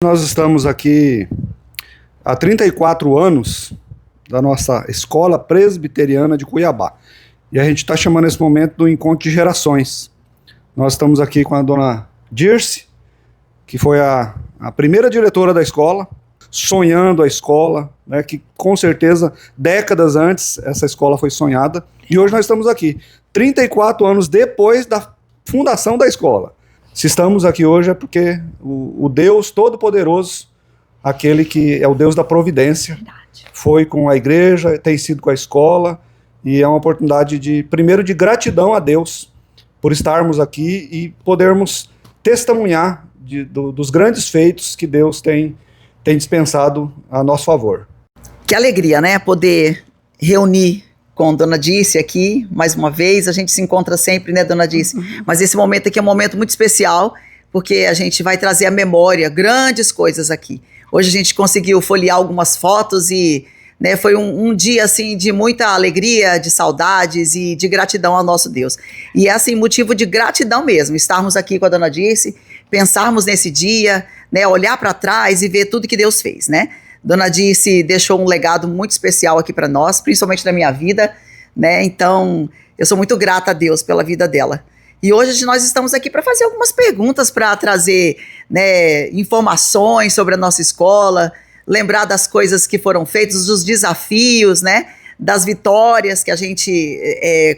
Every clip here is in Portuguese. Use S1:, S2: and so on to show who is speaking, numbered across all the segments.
S1: Nós estamos aqui há 34 anos da nossa Escola Presbiteriana de Cuiabá. E a gente está chamando esse momento do Encontro de Gerações. Nós estamos aqui com a dona Dirce, que foi a primeira diretora da escola, sonhando a escola, né, que com certeza décadas antes essa escola foi sonhada. E hoje nós estamos aqui, 34 anos depois da fundação da escola. Se estamos aqui hoje é porque o Deus Todo-Poderoso, aquele que é o Deus da providência, foi com a igreja, tem sido com a escola, e é uma oportunidade primeiro de gratidão a Deus por estarmos aqui e podermos testemunhar dos grandes feitos que Deus tem dispensado a nosso favor.
S2: Que alegria, né? Poder reunir com Dona Dirce aqui, mais uma vez. A gente se encontra sempre, né, Dona Dirce? Mas esse momento aqui é um momento muito especial, porque a gente vai trazer à memória grandes coisas aqui. Hoje a gente conseguiu folhear algumas fotos e, né, foi um dia, assim, de muita alegria, de saudades e de gratidão ao nosso Deus. E é, assim, motivo de gratidão mesmo, estarmos aqui com a Dona Dirce, pensarmos nesse dia, né, olhar para trás e ver tudo que Deus fez, né? Dona Dirce deixou um legado muito especial aqui para nós, principalmente na minha vida, né? Então, eu sou muito grata a Deus pela vida dela. E hoje nós estamos aqui para fazer algumas perguntas, para trazer, né, informações sobre a nossa escola, lembrar das coisas que foram feitas, dos desafios, né, das vitórias que a gente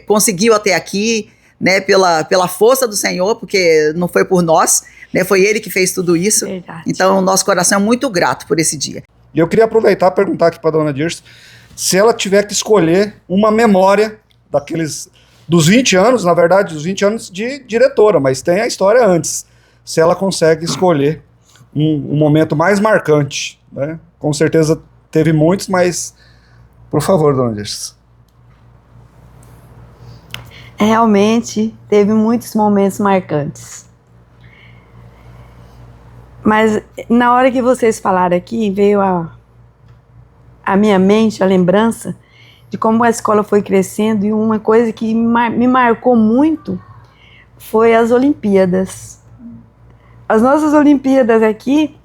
S2: conseguiu até aqui, né, pela força do Senhor, porque não foi por nós, né, foi Ele que fez tudo isso. Verdade. Então, o nosso coração é muito grato por esse dia.
S1: E eu queria aproveitar e perguntar aqui para a dona Dirce, se ela tiver que escolher uma memória dos 20 anos, na verdade, dos 20 anos de diretora, mas tem a história antes, se ela consegue escolher um momento mais marcante, né? Com certeza teve muitos, mas, por favor, dona Dirce.
S3: Realmente teve muitos momentos marcantes. Mas na hora que vocês falaram aqui, veio a minha mente, a lembrança de como a escola foi crescendo, e uma coisa que me marcou muito foi as Olimpíadas. As nossas Olimpíadas aqui,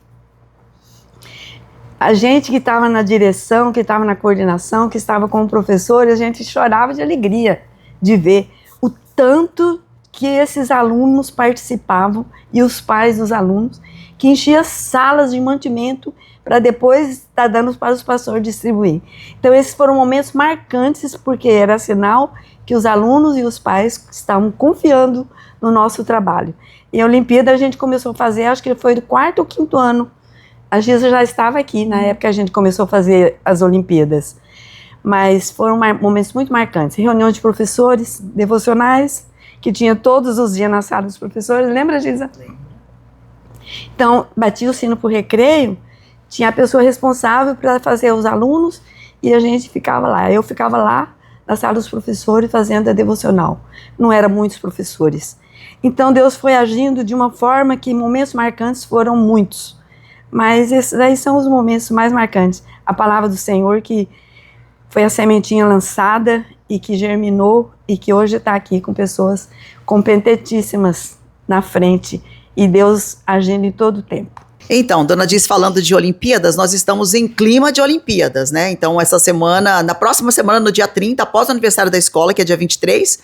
S3: a gente que estava na direção, que estava na coordenação, que estava com o professor, a gente chorava de alegria de ver o tanto que esses alunos participavam e os pais dos alunos, que enchia salas de mantimento para depois estar dando para os pastores distribuir. Então esses foram momentos marcantes, porque era sinal que os alunos e os pais estavam confiando no nosso trabalho. E a Olimpíada a gente começou a fazer, acho que foi do 4º ou 5º ano. A Giza já estava aqui na época que a gente começou a fazer as Olimpíadas. Mas foram momentos muito marcantes. Reunião de professores, devocionais, que tinha todos os dias na sala dos professores. Lembra, Giza? Então, batia o sino para o recreio, tinha a pessoa responsável para fazer os alunos e a gente ficava lá. Eu ficava lá na sala dos professores fazendo a devocional. Não eram muitos professores. Então, Deus foi agindo de uma forma que momentos marcantes foram muitos. Mas esses aí são os momentos mais marcantes. A palavra do Senhor, que foi a sementinha lançada e que germinou e que hoje está aqui com pessoas competentíssimas na frente. E Deus agindo em todo o tempo.
S2: Então, Dona Dirce, falando de Olimpíadas, nós estamos em clima de Olimpíadas, né? Então, essa semana, na próxima semana, no dia 30, após o aniversário da escola, que é dia 23,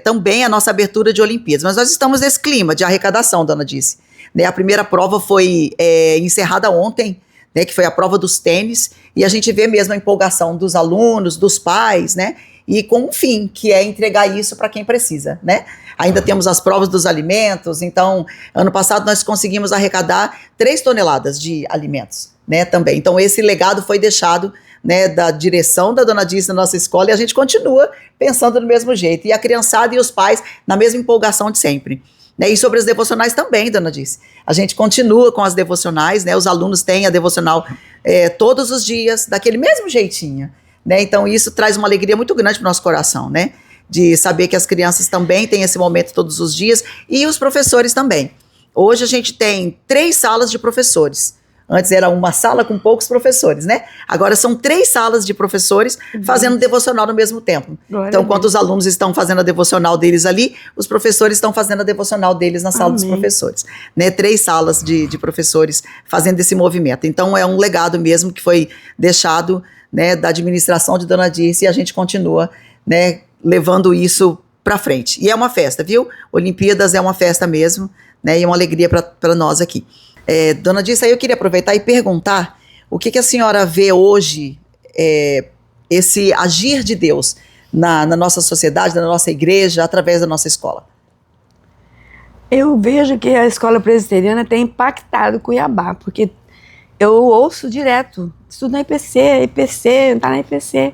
S2: também a nossa abertura de Olimpíadas. Mas nós estamos nesse clima de arrecadação, Dona Dirce. Né? A primeira prova foi encerrada ontem, né? Que foi a prova dos tênis, e a gente vê mesmo a empolgação dos alunos, dos pais, né? E com um fim, que é entregar isso para quem precisa, né? Ainda temos as provas dos alimentos, então, ano passado nós conseguimos arrecadar 3 toneladas de alimentos, né, também. Então, esse legado foi deixado, né, da direção da Dona Dirce na nossa escola, e a gente continua pensando do mesmo jeito. E a criançada e os pais na mesma empolgação de sempre. Né? E sobre as devocionais também, Dona Dirce. A gente continua com as devocionais, né? Os alunos têm a devocional todos os dias, daquele mesmo jeitinho. Né? Então isso traz uma alegria muito grande para o nosso coração, né? De saber que as crianças também têm esse momento todos os dias, e os professores também. Hoje a gente tem 3 salas de professores. Antes era uma sala com poucos professores, né? Agora são 3 salas de professores fazendo devocional ao mesmo tempo. Então, enquanto os alunos estão fazendo a devocional deles ali, os professores estão fazendo a devocional deles na sala dos professores. Né? 3 salas de professores fazendo esse movimento. Então, é um legado mesmo que foi deixado, né, da administração de Dona Dirce, e a gente continua, né, levando isso para frente. E é uma festa, viu? Olimpíadas é uma festa mesmo, né, e é uma alegria para nós aqui. Dona Dirce, aí eu queria aproveitar e perguntar o que a senhora vê hoje, esse agir de Deus na nossa sociedade, na nossa igreja, através da nossa escola.
S3: Eu vejo que a escola presbiteriana tem impactado Cuiabá, porque eu ouço direto, estudo na IPC, tá na IPC.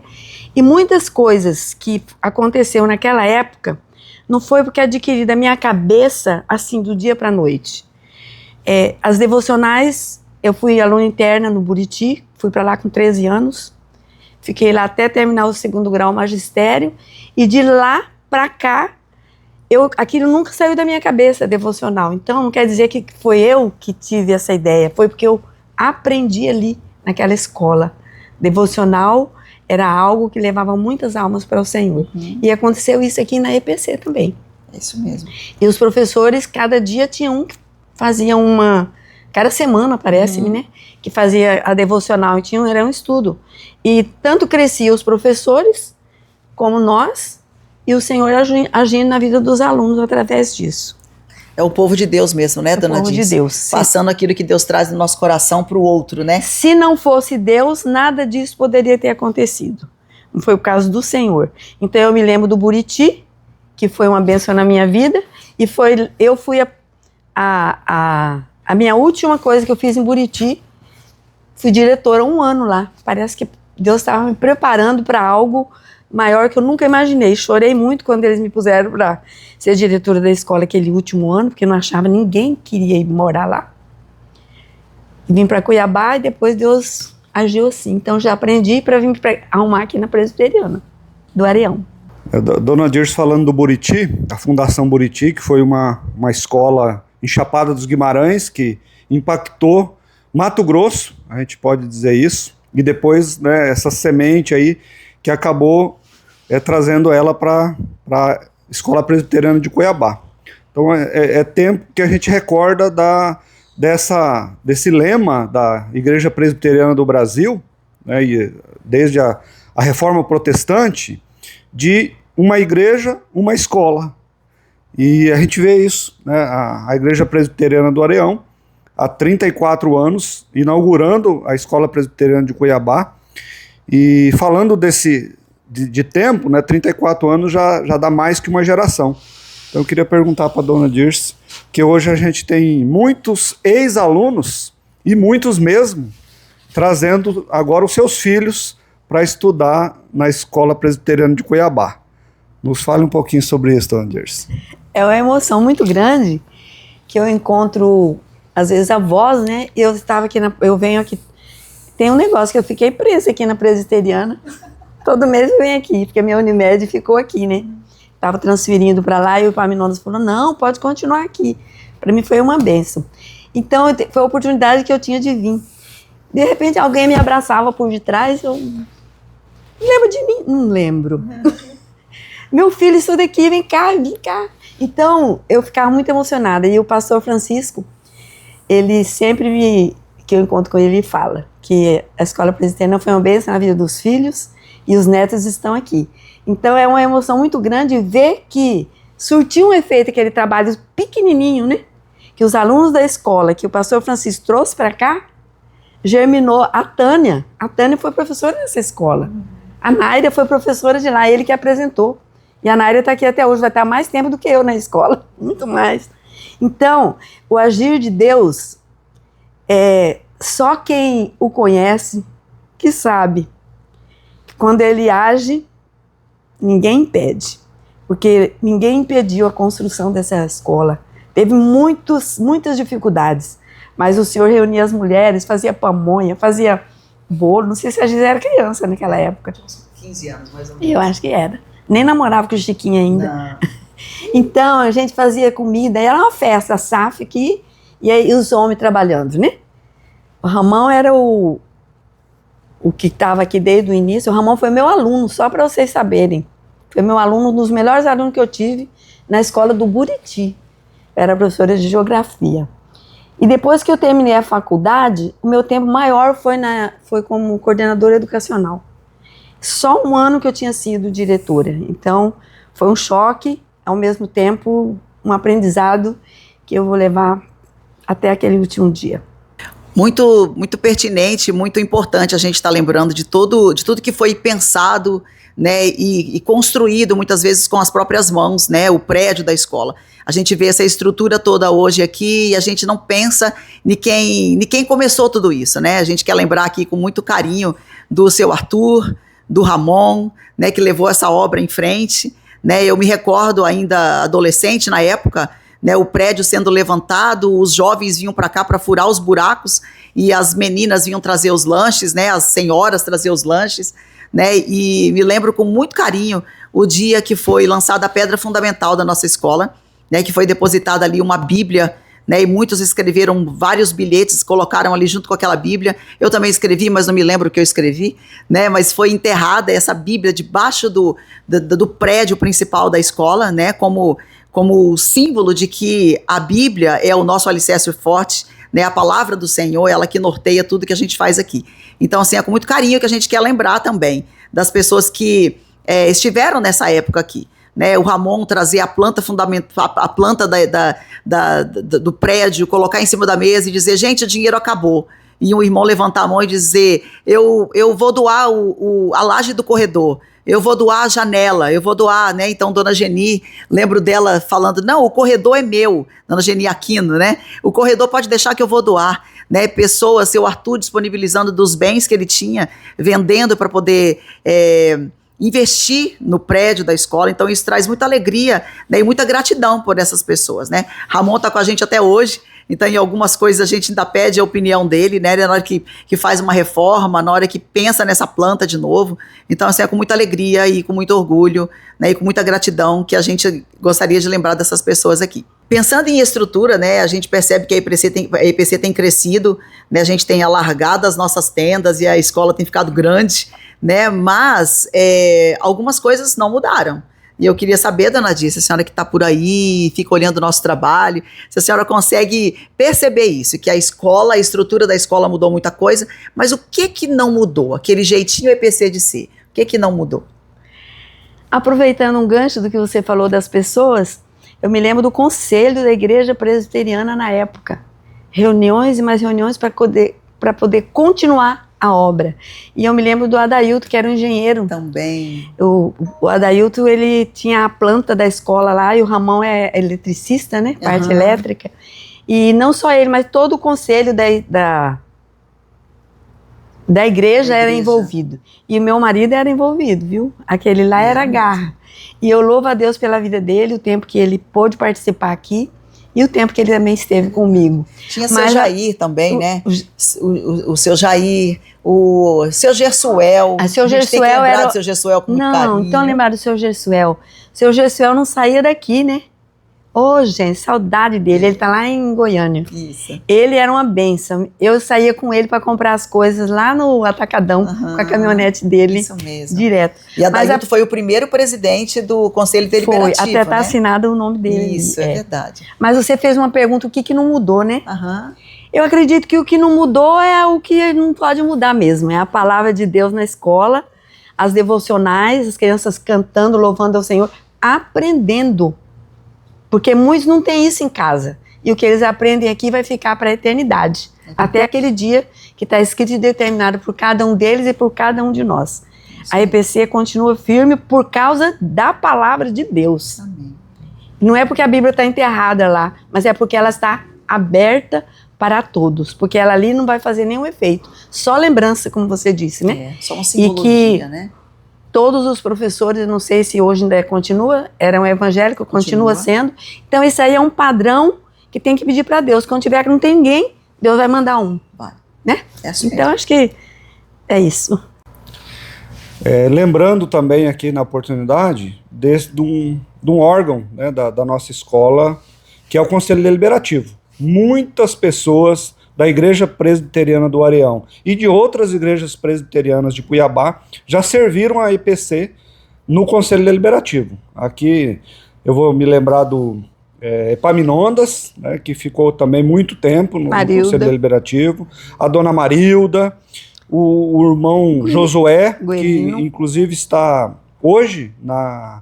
S3: E muitas coisas que aconteceu naquela época não foi porque adquiri da minha cabeça, assim, do dia para a noite. As devocionais, eu fui aluna interna no Buriti, fui para lá com 13 anos, fiquei lá até terminar o 2º grau magistério, e de lá para cá, aquilo nunca saiu da minha cabeça, devocional. Então, não quer dizer que foi eu que tive essa ideia, foi porque eu aprendi ali, naquela escola. Devocional era algo que levava muitas almas para o Senhor. E aconteceu isso aqui na EPC também.
S2: É isso mesmo.
S3: E os professores, cada dia tinha um que fazia cada semana, parece-me, né? Que fazia a devocional, e era um estudo. E tanto crescia os professores, como nós, e o Senhor agindo na vida dos alunos através disso.
S2: É o povo de Deus mesmo, né, Dona Dirce?
S3: O povo de Deus.
S2: Passando aquilo que Deus traz no nosso coração para o outro, né?
S3: Se não fosse Deus, nada disso poderia ter acontecido. Não foi o caso do Senhor. Então eu me lembro do Buriti, que foi uma bênção na minha vida, e eu fui a minha última coisa que eu fiz em Buriti, fui diretora 1 ano lá. Parece que Deus estava me preparando para algo maior que eu nunca imaginei. Chorei muito quando eles me puseram para ser diretora da escola aquele último ano, porque eu não achava ninguém que queria ir morar lá. E vim para Cuiabá e depois Deus agiu assim. Então já aprendi para vir arrumar aqui na Presbiteriana do Areião.
S1: Dona Dirce, falando do Buriti, a Fundação Buriti, que foi uma escola em Chapada dos Guimarães, que impactou Mato Grosso, a gente pode dizer isso, e depois, né, essa semente aí que acabou trazendo ela para a Escola Presbiteriana de Cuiabá. Então é tempo que a gente recorda desse lema da Igreja Presbiteriana do Brasil, né, e desde a Reforma Protestante, de uma igreja, uma escola. E a gente vê isso, né, a Igreja Presbiteriana do Areião, há 34 anos, inaugurando a Escola Presbiteriana de Cuiabá. E falando de tempo, né, 34 anos já dá mais que uma geração. Então eu queria perguntar para a Dona Dirce, que hoje a gente tem muitos ex-alunos, e muitos mesmo, trazendo agora os seus filhos para estudar na Escola Presbiteriana de Cuiabá. Nos fale um pouquinho sobre isso, Dona Dirce.
S3: É uma emoção muito grande que eu encontro, às vezes, avós, né? Eu venho aqui, tem um negócio que eu fiquei presa aqui na Presbiteriana. Todo mês eu venho aqui, porque a minha Unimed ficou aqui, né? Estava transferindo para lá e o Epaminondas falou, não, pode continuar aqui. Para mim foi uma bênção. Então, foi a oportunidade que eu tinha de vir. De repente, alguém me abraçava por detrás, eu... Lembra de mim? Não lembro. Meu filho estuda aqui, vem cá, vem cá. Então, eu ficava muito emocionada. E o pastor Francisco, ele sempre que eu encontro com ele, fala que a Escola Presbiteriana foi uma bênção na vida dos filhos e os netos estão aqui. Então, é uma emoção muito grande ver que surtiu um efeito, aquele trabalho pequenininho, né? Que os alunos da escola, que o pastor Francisco trouxe para cá, germinou a Tânia. A Tânia foi professora dessa escola. A Naira foi professora de lá, ele que apresentou. E a Naira está aqui até hoje, vai estar mais tempo do que eu na escola, muito mais. Então, o agir de Deus, só quem o conhece que sabe. Quando ele age, ninguém impede, porque ninguém impediu a construção dessa escola. Teve muitas dificuldades, mas o Senhor reunia as mulheres, fazia pamonha, fazia bolo, não sei se a Gisele era criança naquela época.
S2: 15 anos, mais ou menos.
S3: Eu acho que era. Nem namorava com o Chiquinho ainda.
S2: Não.
S3: Então, a gente fazia comida, era uma festa, a SAF aqui, e aí os homens trabalhando, né? O Ramon era o que estava aqui desde o início. O Ramon foi meu aluno, só para vocês saberem. Foi meu aluno, um dos melhores alunos que eu tive na escola do Buriti. Eu era professora de geografia. E depois que eu terminei a faculdade, o meu tempo maior foi como coordenadora educacional. Só um ano que eu tinha sido diretora. Então, foi um choque, ao mesmo tempo, um aprendizado que eu vou levar até aquele último dia.
S2: Muito, muito pertinente, muito importante a gente estar lembrando de tudo que foi pensado, né, e construído muitas vezes com as próprias mãos, né, o prédio da escola. A gente vê essa estrutura toda hoje aqui e a gente não pensa em quem começou tudo isso, né? A gente quer lembrar aqui com muito carinho do seu Arthur, do Ramon, né, que levou essa obra em frente, né? Eu me recordo ainda adolescente na época, né, o prédio sendo levantado, os jovens vinham para cá para furar os buracos e as meninas vinham trazer os lanches, né, as senhoras trazer os lanches, né, e me lembro com muito carinho o dia que foi lançada a pedra fundamental da nossa escola, né, que foi depositada ali uma Bíblia, né, e muitos escreveram vários bilhetes, colocaram ali junto com aquela Bíblia. Eu também escrevi, mas não me lembro o que eu escrevi, né, mas foi enterrada essa Bíblia debaixo do prédio principal da escola, né, como símbolo de que a Bíblia é o nosso alicerce forte, né, a palavra do Senhor, ela que norteia tudo que a gente faz aqui. Então, assim, é com muito carinho que a gente quer lembrar também das pessoas que estiveram nessa época aqui. Né, o Ramon trazer a planta fundamental, a planta do prédio, colocar em cima da mesa e dizer, gente, o dinheiro acabou. E um irmão levantar a mão e dizer, eu vou doar a laje do corredor, eu vou doar a janela, eu vou doar, né? Então, Dona Geni, lembro dela falando, não, o corredor é meu, Dona Geni Aquino, né? O corredor pode deixar que eu vou doar, né? Pessoas, seu Arthur disponibilizando dos bens que ele tinha, vendendo para poder investir no prédio da escola. Então isso traz muita alegria, né, e muita gratidão por essas pessoas, né? Ramon está com a gente até hoje, então em algumas coisas a gente ainda pede a opinião dele, né, na hora que faz uma reforma, na hora que pensa nessa planta de novo. Então assim, é com muita alegria e com muito orgulho, né, e com muita gratidão que a gente gostaria de lembrar dessas pessoas aqui. Pensando em estrutura, né, a gente percebe que a EPC tem crescido, né, a gente tem alargado as nossas tendas e a escola tem ficado grande, né, mas algumas coisas não mudaram. E eu queria saber, Dona Dice, a senhora que está por aí, fica olhando o nosso trabalho, se a senhora consegue perceber isso, que a estrutura da escola mudou muita coisa, mas o que não mudou? Aquele jeitinho EPC de ser, o que não mudou?
S3: Aproveitando um gancho do que você falou das pessoas, eu me lembro do conselho da igreja presbiteriana na época. Reuniões e mais reuniões para poder continuar a obra. E eu me lembro do Adailto, que era um engenheiro.
S2: Também.
S3: O Adailto, ele tinha a planta da escola lá, e o Ramon é eletricista, né? Parte elétrica. E não só ele, mas todo o conselho da igreja era envolvido. E o meu marido era envolvido, viu? Aquele lá era garra. E eu louvo a Deus pela vida dele, o tempo que ele pôde participar aqui e o tempo que ele também esteve comigo.
S2: Tinha seu Jair também, né? O seu Jair, o seu Gersuel.
S3: A seu Gersuel
S2: tem que lembrar do seu Gersuel com muito carinho.
S3: Não, então lembrar do seu Gersuel. Seu Gersuel não saía daqui, né? Ô, gente, saudade dele. Ele tá lá em Goiânia.
S2: Isso.
S3: Ele era uma bênção. Eu saía com ele para comprar as coisas lá no Atacadão, com a caminhonete dele.
S2: Isso mesmo.
S3: Direto.
S2: E Adailto foi o primeiro presidente do Conselho Deliberativo,
S3: foi, até tá
S2: né?
S3: assinado o nome dele.
S2: Isso, é verdade.
S3: Mas você fez uma pergunta, o que não mudou, né?
S2: Aham.
S3: Eu acredito que o que não mudou é o que não pode mudar mesmo. É a palavra de Deus na escola, as devocionais, as crianças cantando, louvando ao Senhor, aprendendo. Porque muitos não têm isso em casa. E o que eles aprendem aqui vai ficar para a eternidade. Até aquele dia que está escrito e determinado por cada um deles e por cada um de nós. Sim. A EPC continua firme por causa da palavra de Deus.
S2: Amém.
S3: Não é porque a Bíblia está enterrada lá, mas é porque ela está aberta para todos. Porque ela ali não vai fazer nenhum efeito. Só lembrança, como você disse, né?
S2: Só uma simbologia, né?
S3: Todos os professores, não sei se hoje ainda continua, eram evangélicos, continua sendo. Então isso aí é um padrão que tem que pedir para Deus. Quando tiver que não tem ninguém, Deus vai mandar um.
S2: Vai.
S3: Né?
S2: É assim
S3: então acho que é isso.
S1: Lembrando também aqui na oportunidade de um órgão, né, da nossa escola, que é o Conselho Deliberativo. Muitas pessoas da Igreja Presbiteriana do Areão e de outras igrejas presbiterianas de Cuiabá já serviram a IPC no Conselho Deliberativo. Aqui eu vou me lembrar do Epaminondas, né, que ficou também muito tempo no Conselho Deliberativo, a dona Marilda, o irmão Josué, que inclusive está hoje na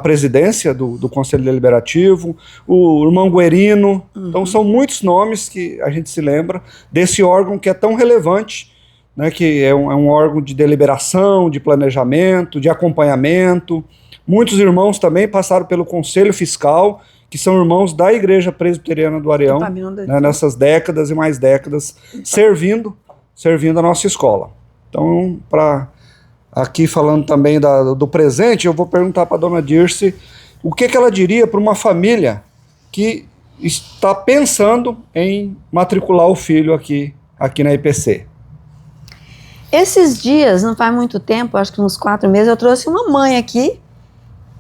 S1: presidência do Conselho Deliberativo, o irmão Guerino. Então são muitos nomes que a gente se lembra desse órgão que é tão relevante, né, que é um órgão de deliberação, de planejamento, de acompanhamento. Muitos irmãos também passaram pelo Conselho Fiscal, que são irmãos da Igreja Presbiteriana do Areão, né, nessas décadas e mais décadas, servindo a nossa escola. Então, aqui falando também do presente, eu vou perguntar para a dona Dirce o que ela diria para uma família que está pensando em matricular o filho aqui na IPC.
S3: Esses dias, não faz muito tempo, acho que uns 4 meses, eu trouxe uma mãe aqui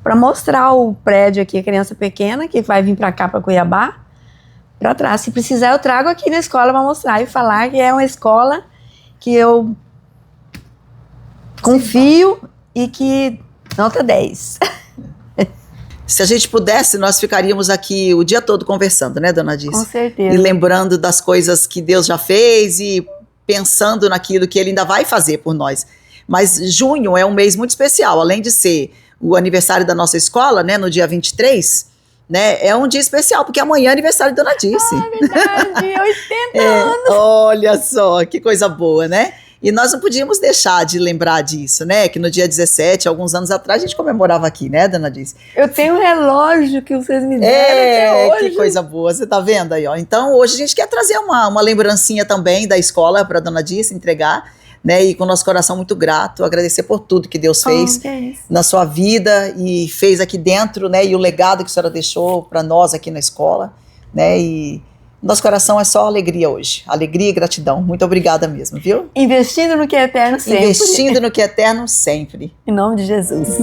S3: para mostrar o prédio aqui, a criança pequena, que vai vir para cá, para Cuiabá, para trás. Se precisar, eu trago aqui na escola para mostrar e falar que é uma escola que eu confio e que nota 10.
S2: Se a gente pudesse, nós ficaríamos aqui o dia todo conversando, né, dona Dirce?
S3: Com certeza.
S2: E lembrando das coisas que Deus já fez e pensando naquilo que Ele ainda vai fazer por nós. Mas junho é um mês muito especial, além de ser o aniversário da nossa escola, né, no dia 23, né, é um dia especial, porque amanhã é aniversário da dona Dirce.
S3: Ah, é verdade, 80 anos.
S2: Olha só, que coisa boa, né? E nós não podíamos deixar de lembrar disso, né? Que no dia 17, alguns anos atrás, a gente comemorava aqui, né, dona Dirce?
S3: Eu tenho um relógio que vocês me deram até hoje.
S2: Que coisa boa, você tá vendo aí, ó. Então, hoje a gente quer trazer uma lembrancinha também da escola para dona Dirce entregar, né? E com o nosso coração muito grato, agradecer por tudo que Deus fez na sua vida e fez aqui dentro, né? E o legado que a senhora deixou para nós aqui na escola, né? E nosso coração é só alegria hoje. Alegria e gratidão. Muito obrigada mesmo, viu?
S3: Investindo no que é eterno sempre.
S2: Investindo no que é eterno sempre.
S3: Em nome de Jesus.